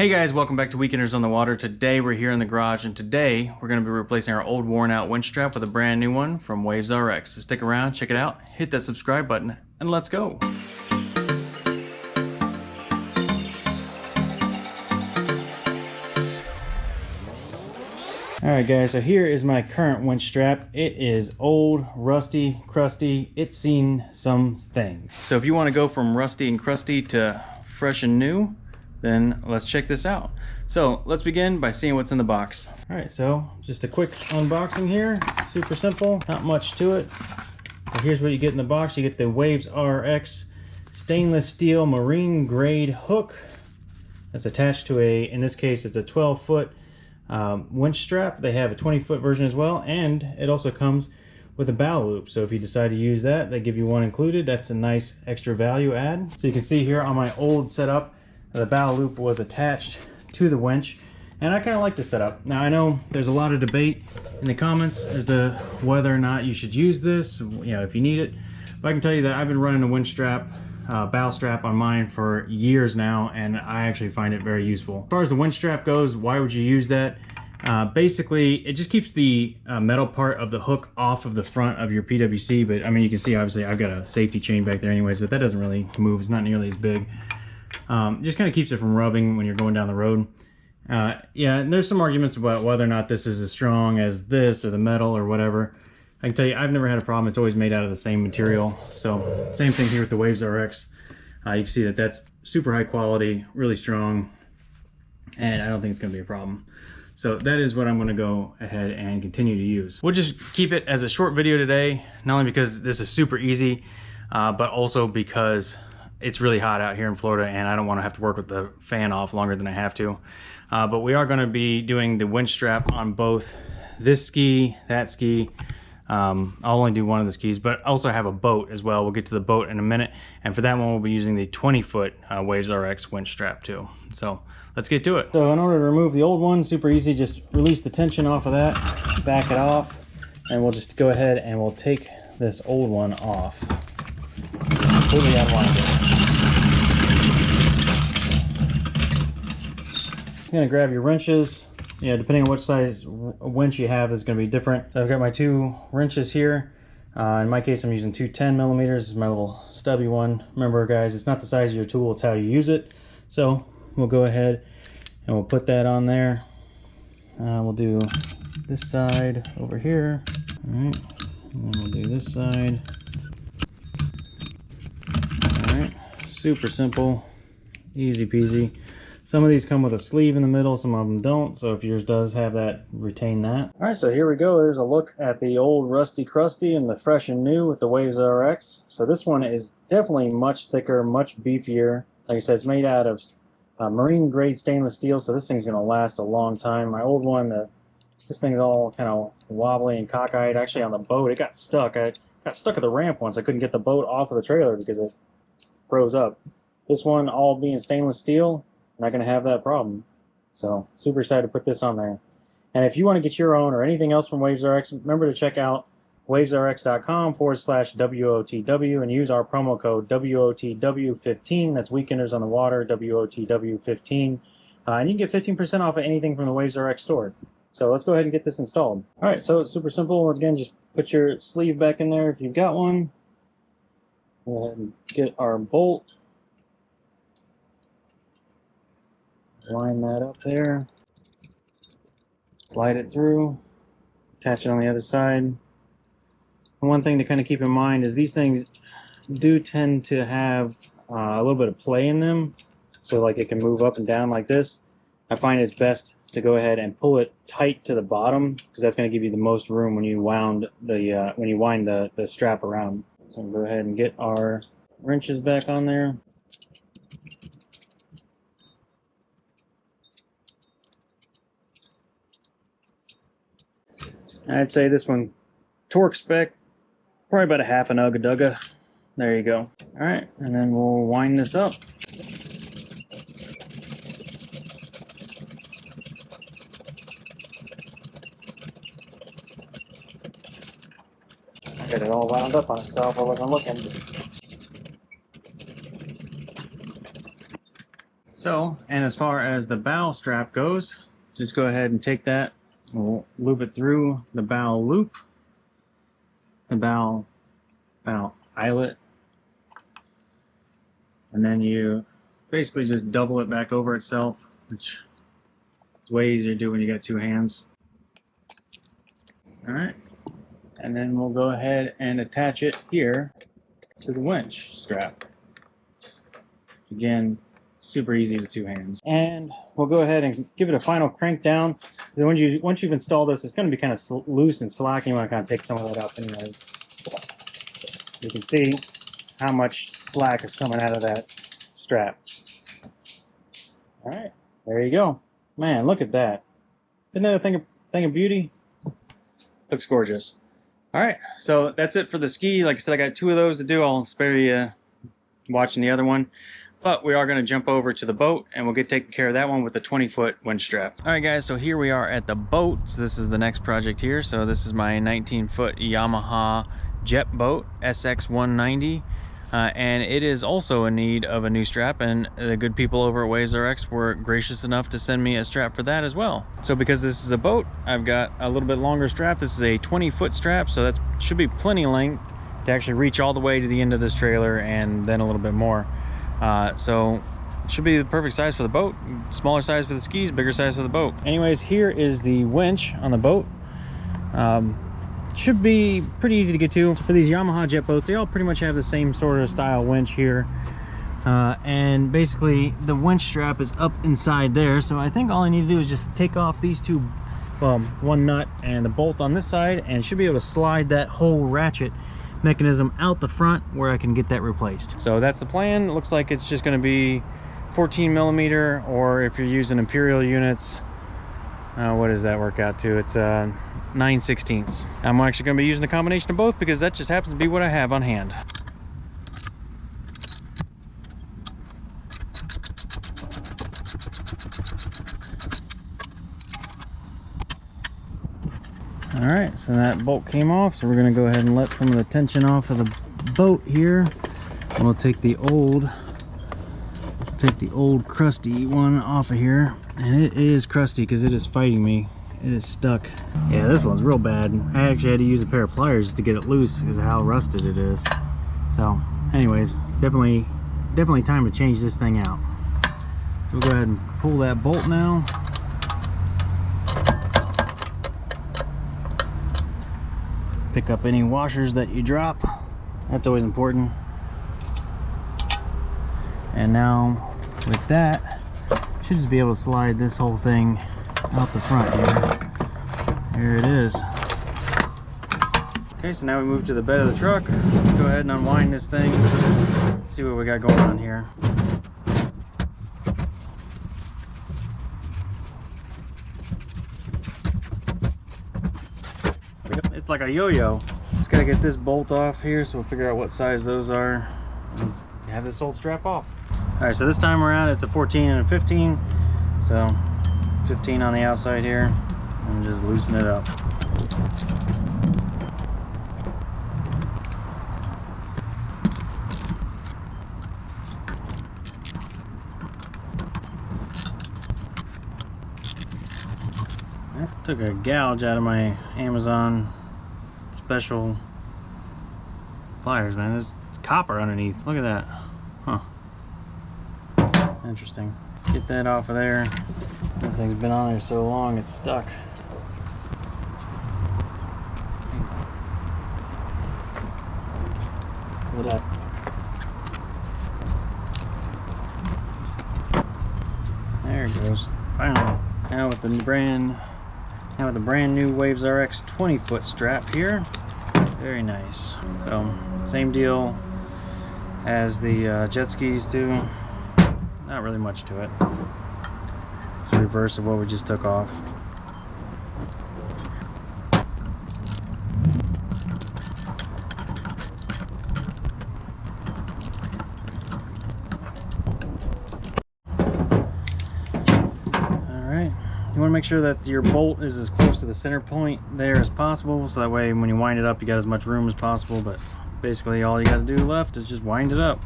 Hey guys, welcome back to Weekenders on the Water. Today we're here in the garage, and today we're going to be replacing our old worn out winch strap with a brand new one from WavesRx. So stick around, check it out, hit that subscribe button, and let's go. Alright guys, so here is my current winch strap. It is old, rusty, crusty. It's seen some things. So if you want to go from rusty and crusty to fresh and new, then let's check this out. So let's begin by seeing what's in the box. All right, so just a quick unboxing here. Super simple, not much to it. But here's what you get in the box. You get the WavesRx stainless steel marine grade hook that's attached to a, in this case, it's a 12-foot winch strap. They have a 20-foot version as well, and it also comes with a bow loop. So if you decide to use that, they give you one included. That's a nice extra value add. So you can see here on my old setup, the bow loop was attached to the winch, and I kind of like the setup. Now I know there's a lot of debate in the comments as to whether or not you should use this, you know, if you need it. But I can tell you that I've been running a winch strap, bow strap on mine for years now, and I actually find it very useful. As far as the winch strap goes, why would you use that? Basically, it just keeps the metal part of the hook off of the front of your PWC. But I mean, you can see obviously I've got a safety chain back there anyways, but that doesn't really move. It's not nearly as big. Just kind of keeps it from rubbing when you're going down the road. Yeah, and there's some arguments about whether or not this is as strong as this or the metal or whatever. I can tell you, I've never had a problem. It's always made out of the same material. So same thing here with the WavesRx. You can see that that's super high quality, really strong, and I don't think it's going to be a problem. So that is what I'm going to go ahead and continue to use. We'll just keep it as a short video today, not only because this is super easy, but also because it's really hot out here in Florida and I don't want to have to work with the fan off longer than I have to. But we are going to be doing the winch strap on both this ski, that ski. I'll only do one of the skis, but I also have a boat as well. We'll get to the boat in a minute. And for that one, we'll be using the 20-foot WavesRx winch strap too. So let's get to it. So in order to remove the old one, super easy, just release the tension off of that, back it off, and we'll just go ahead and we'll take this old one off. Completely unwind it. You're gonna grab your wrenches. Yeah, depending on what size winch you have is gonna be different. So I've got my two wrenches here. In my case, I'm using two 10 millimeters. This is my little stubby one. Remember guys, it's not the size of your tool, it's how you use it. So we'll go ahead and we'll put that on there. We'll do this side over here. All right, and then we'll do this side. Alright, super simple, easy peasy. Some of these come with a sleeve in the middle, some of them don't, so if yours does have that, retain that. Alright, so here we go. There's a look at the old rusty crusty and the fresh and new with the WavesRx. So this one is definitely much thicker, much beefier. Like I said, it's made out of marine grade stainless steel, so this thing's going to last a long time. My old one, this thing's all kind of wobbly and cockeyed. Actually on the boat, it got stuck. I got stuck at the ramp once. I couldn't get the boat off of the trailer because it froze up. This one, all being stainless steel, not going to have that problem. So super excited to put this on there. And if you want to get your own or anything else from WavesRx, remember to check out wavesrx.com/WOTW and use our promo code WOTW15. That's Weekenders on the Water, WOTW15. And you can get 15% off of anything from the WavesRx store. So let's go ahead and get this installed. All right, so it's super simple. Again, just put your sleeve back in there if you've got one. Go ahead and get our bolt. Line that up there. Slide it through. Attach it on the other side. And one thing to kind of keep in mind is these things do tend to have a little bit of play in them. So like it can move up and down like this. I find it's best to go ahead and pull it tight to the bottom because that's going to give you the most room when you wind the strap around. So we'll go ahead and get our wrenches back on there. I'd say this one, torque spec, probably about a half an ugga-dugga. There you go. All right, and then we'll wind this up. Get it all wound up on itself. I wasn't looking. So, and as far as the bow strap goes, just go ahead and take that, we'll loop it through the bow loop, the bow eyelet, and then you basically just double it back over itself, which is way easier to do when you got two hands. All right, and then we'll go ahead and attach it here to the winch strap. Again, super easy with two hands. And we'll go ahead and give it a final crank down. So once you've installed this, it's going to be kind of loose and slack. You want to kind of take some of that out anyways. You can see how much slack is coming out of that strap. All right, there you go. Man, look at that. Isn't that a thing of beauty? Looks gorgeous. All right, so that's it for the ski. Like I said, I got two of those to do. I'll spare you watching the other one. But we are going to jump over to the boat and we'll get taken care of that one with the 20-foot winch strap. All right, guys, so here we are at the boat. So this is the next project here. So this is my 19-foot Yamaha jet boat, SX190. And it is also in need of a new strap, and the good people over at WavesRx were gracious enough to send me a strap for that as well. So because this is a boat, I've got a little bit longer strap. This is a 20-foot strap, so that should be plenty of length to actually reach all the way to the end of this trailer and then a little bit more. So it should be the perfect size for the boat. Smaller size for the skis, bigger size for the boat. Anyways, here is the winch on the boat. Should be pretty easy to get to. For these Yamaha jet boats, they all pretty much have the same sort of style winch here. And basically the winch strap is up inside there. So I think all I need to do is just take off these two, one nut and the bolt on this side, and should be able to slide that whole ratchet mechanism out the front where I can get that replaced. So that's the plan. It looks like it's just going to be 14 millimeter, or if you're using Imperial units, what does that work out to? It's 9/16. I'm actually going to be using a combination of both because that just happens to be what I have on hand. All right, so that bolt came off, so we're going to go ahead and let some of the tension off of the boat here. And we'll take the old crusty one off of here, and it is crusty because it is fighting me. It is stuck. Yeah, this one's real bad. I actually had to use a pair of pliers to get it loose because of how rusted it is. So anyways, definitely time to change this thing out. So we'll go ahead and pull that bolt now. Pick up any washers that you drop. That's always important. And now with that, should just be able to slide this whole thing out the front here. There it is. Okay, so now we move to the bed of the truck. Let's go ahead and unwind this thing. See what we got going on here. It's like a yo-yo. Just gotta get this bolt off here, so we'll figure out what size those are and have this old strap off. All right, so this time around it's a 14 and a 15. So 15 on the outside here, and just loosen it up. I took a gouge out of my Amazon special pliers, man. There's copper underneath. Look at that. Huh. Interesting. Get that off of there. This thing's been on there so long it's stuck. Look at that. There it goes. Finally. Now with the brand new WavesRx 20-foot strap here. Very nice. So same deal as the jet skis do. Not really much to it. It's the reverse of what we just took off. Alright, you want to make sure that your bolt is as close to the center point there as possible, so that way when you wind it up you got as much room as possible, but basically all you got to do left is just wind it up.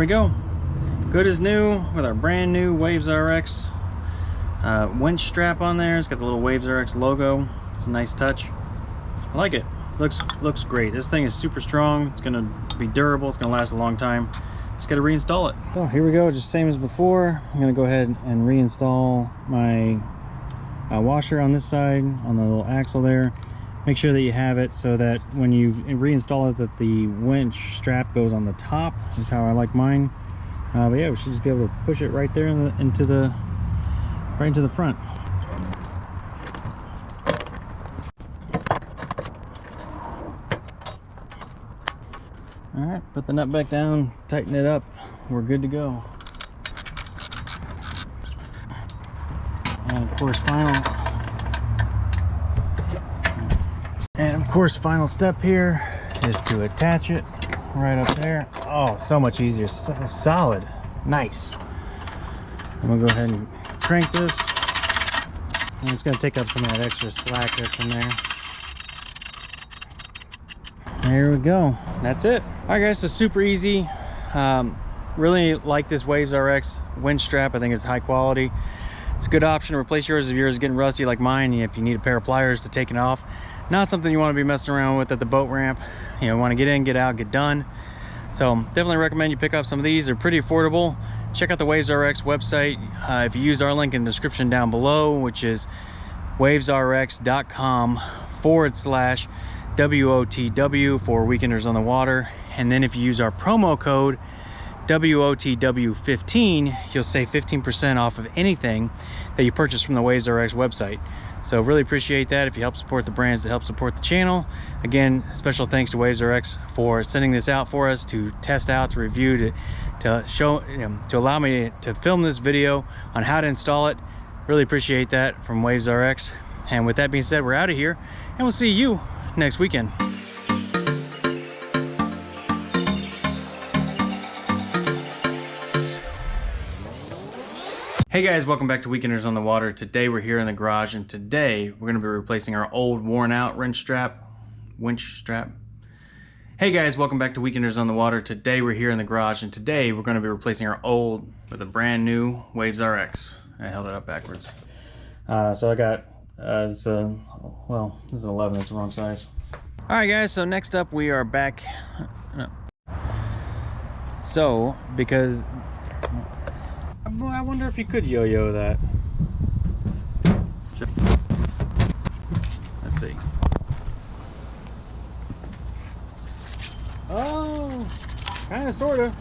we go. Good as new with our brand new WavesRx winch strap on there. It's got the little WavesRx logo. It's a nice touch. I like it. Looks great. This thing is super strong. It's gonna be durable. It's gonna last a long time. Just gotta reinstall it. So here we go, just same as before. I'm gonna go ahead and reinstall my washer on this side, on the little axle there. Make sure that you have it so that when you reinstall it, that the winch strap goes on the top. Is how I like mine. But yeah, we should just be able to push it right there into the front. All right, put the nut back down, tighten it up. We're good to go. And of course, final step here is to attach it right up there. Oh, so much easier, so solid, nice. I'm gonna go ahead and crank this. And it's gonna take up some of that extra slack that's in there. There we go. That's it. All right, guys, so super easy. Really like this WavesRx winch strap. I think it's high quality. It's a good option to replace yours if yours is getting rusty like mine. If you need a pair of pliers to take it off. Not something you want to be messing around with at the boat ramp. You know, want to get in, get out, get done. So definitely recommend you pick up some of these. They're pretty affordable. Check out the WavesRx website. If you use our link in the description down below, which is wavesrx.com/WOTW for Weekenders on the Water. And then if you use our promo code WOTW15, you'll save 15% off of anything that you purchase from the WavesRx website. So really appreciate that if you help support the brands that help support the channel. Again, special thanks to WavesRx for sending this out for us to test out, to review, to show, to allow me to film this video on how to install it. Really appreciate that from WavesRx. And with that being said, we're out of here, and we'll see you next weekend. Hey guys, welcome back to Weekenders on the Water. Today we're here in the garage, and today we're going to be replacing our old worn out winch strap. Hey guys, welcome back to Weekenders on the Water. Today we're here in the garage, and today we're going to be replacing our old with a brand new WavesRx. I held it up backwards. So I got, well, this is an 11, it's the wrong size. All right guys, so next up we are back. So, because I wonder if you could yo-yo that. Let's see. Oh, kind of, sort of.